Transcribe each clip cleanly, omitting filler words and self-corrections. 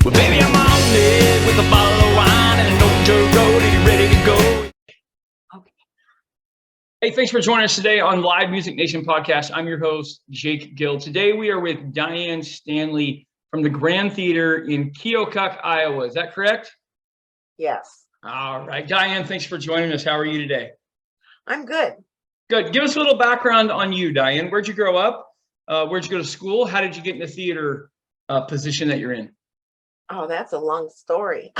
Well, baby, I'm on it with a bottle of wine and an old dirt road. Are you ready to go? Okay. Hey, thanks for joining us today on Live Music Nation podcast. I'm your host, Jake Gill. Today we are with Dianne Stanely from the Grand Theater in Keokuk, Iowa. Is that correct? Yes. All right. Dianne, thanks for joining us. How are you today? I'm good. Good. Give us a little background on you, Dianne. Where'd you grow up? Where'd you go to school? How did you get in the theater position that you're in? Oh, that's a long story.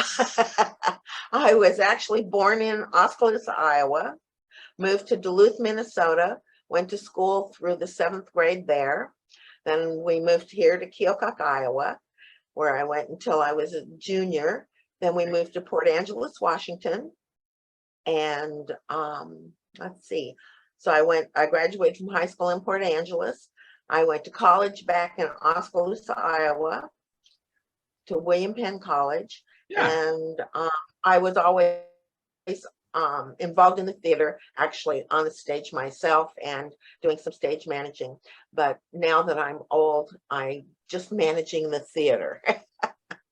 I was actually born in Oskaloosa, Iowa, moved to Duluth, Minnesota, went to school through the 7th grade there. Then we moved here to Keokuk, Iowa, where I went until I was a junior. Then we moved to Port Angeles, Washington. And let's see. So I graduated from high school in Port Angeles. I went to college back in Oskaloosa, Iowa, to William Penn College. Yeah. And I was always involved in the theater, actually on the stage myself and doing some stage managing. But now that I'm old, I'm just managing the theater.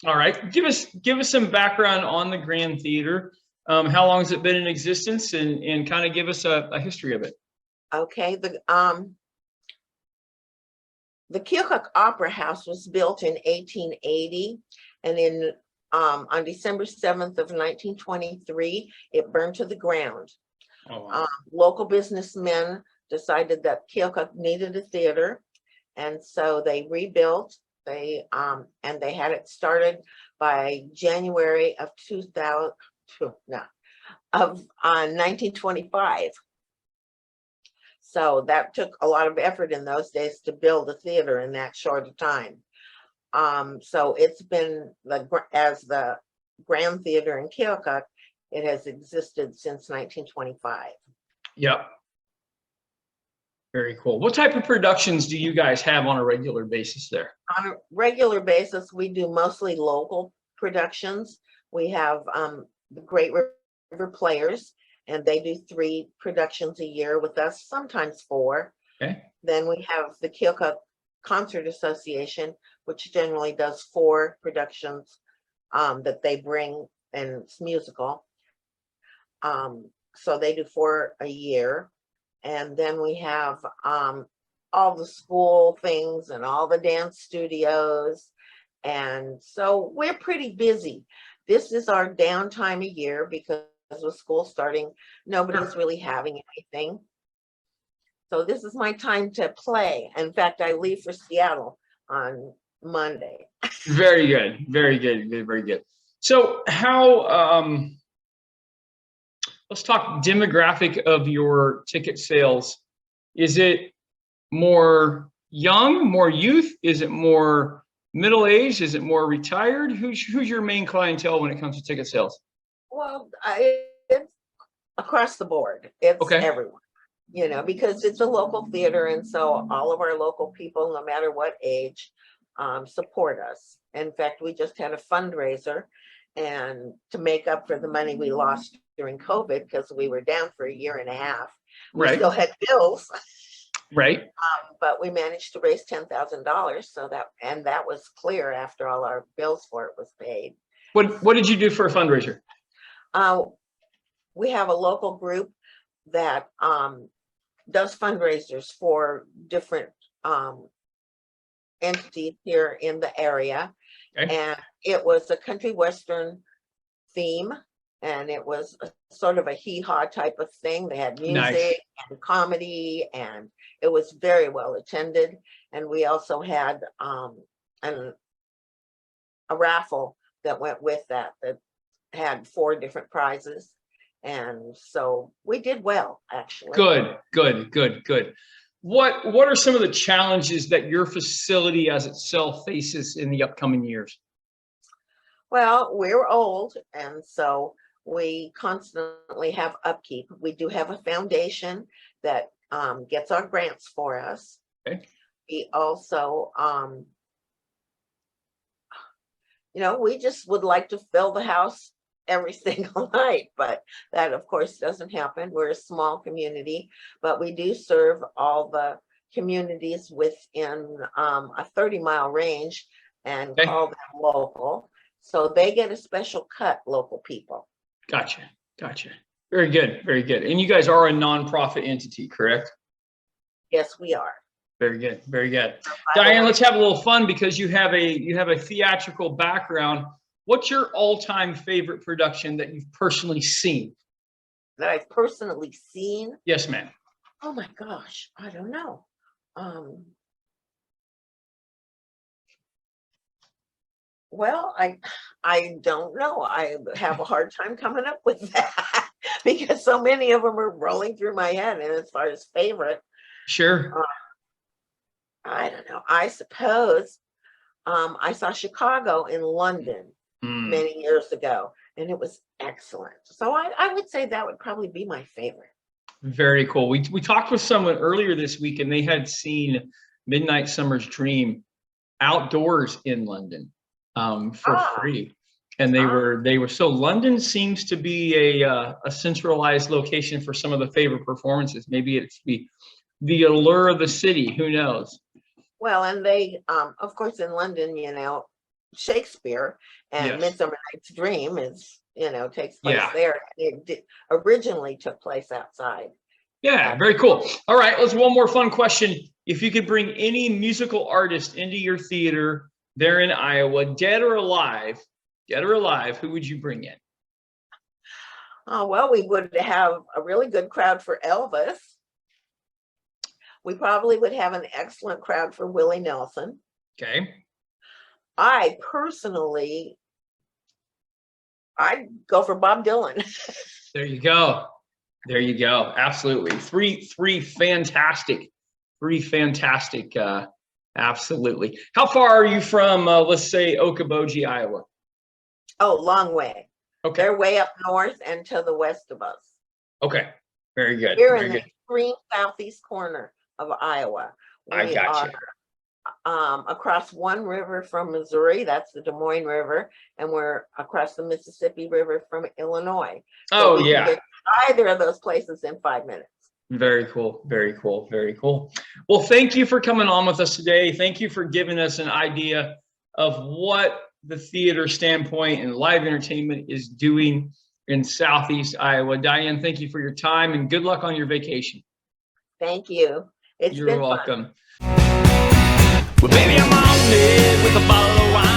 All right. Give us some background on the Grand Theater. How long has it been in existence, and kind of give us a history of it? Okay. The Keokuk Opera House was built in 1880, and on December 7th of 1923, it burned to the ground. Oh, wow. Local businessmen decided that Keokuk needed a theater, and so they rebuilt. And they had it started by January of 1925. So that took a lot of effort in those days to build a theater in that short a time. So it's been as the Grand Theater in Keokuk, it has existed since 1925. Yep. Very cool. What type of productions do you guys have on a regular basis there? On a regular basis, we do mostly local productions. We have the Great River Players, and they do 3 productions a year with us, sometimes 4. Okay. Then we have the Keokuk Concert Association, which generally does 4 productions that they bring, and it's musical. So they do 4 a year. And then we have all the school things and all the dance studios. And so we're pretty busy. This is our downtime a year because with school starting, nobody's really having anything. So this is my time to play. In fact, I leave for Seattle on Monday. Very good. Very good. Very good. So how, let's talk demographic of your ticket sales. Is it more young, more youth? Is it more middle-aged? Is it more retired? Who's your main clientele when it comes to ticket sales? Well, it's across the board. It's Okay. everyone, because it's a local theater. And so all of our local people, no matter what age, support us. In fact, we just had a fundraiser, and to make up for the money we lost during COVID, because we were down for a year and a half, we Right. still had bills. Right. But we managed to raise $10,000. So that was clear after all our bills for it was paid. What did you do for a fundraiser? We have a local group that does fundraisers for different entities here in the area. Okay. And it was a country western theme, and it was sort of a hee-haw type of thing. They had music Nice. and comedy, and it was very well attended. And we also had a raffle that went with that had 4 different prizes. And so we did well, actually. Good. What are some of the challenges that your facility as itself faces in the upcoming years? Well, we're old, and so we constantly have upkeep. We do have a foundation that gets our grants for us. Okay. We also, we just would like to fill the house every single night, but that of course doesn't happen. We're a small community, but we do serve all the communities within a 30-mile range and Okay. call them local. So they get a special cut, local people. Gotcha. Gotcha. Very good. Very good. And you guys are a nonprofit entity, correct? Yes, we are. Very good. Very good. By the Dianne, way, let's have a little fun because you have a theatrical background. What's your all-time favorite production that you've personally seen? that I've personally seen. Yes, ma'am. Oh my gosh, I don't know. Well, I don't know. I have a hard time coming up with that because so many of them are rolling through my head. And as far as favorite, Sure. I don't know. I suppose I saw Chicago in London many years ago, and it was excellent. So I would say that would probably be my favorite. Very cool. We talked with someone earlier this week, and they had seen Midnight Summer's Dream outdoors in London for free. And they were so London seems to be a centralized location for some of the favorite performances. Maybe it's the allure of the city. Who knows? Well, and they, of course, in London, you know, Shakespeare and Yes. Midsummer Night's Dream is, you know, takes place Yeah. there. It originally took place outside. Yeah, very cool. All right, let's one more fun question. If you could bring any musical artist into your theater there in Iowa, dead or alive, who would you bring in? Oh, well, we would have a really good crowd for Elvis. We probably would have an excellent crowd for Willie Nelson. Okay. I personally, I'd go for Bob Dylan. There you go. There you go. Absolutely. Three fantastic. Absolutely. How far are you from, let's say, Okoboji, Iowa? Oh, long way. Okay. They're way up north and to the west of us. Okay. Very good. We're Very in good. the extreme southeast corner of Iowa. I We got you. are across one river from Missouri, that's the Des Moines River, and we're across the Mississippi River from Illinois. So Oh, we can yeah. get to either of those places in 5 minutes. Very cool. Very cool. Very cool. Well, thank you for coming on with us today. Thank you for giving us an idea of what the theater standpoint and live entertainment is doing in Southeast Iowa. Dianne, thank you for your time and good luck on your vacation. Thank you. It's You're been welcome. fun. Well, baby, I'm on it with a bottle of wine.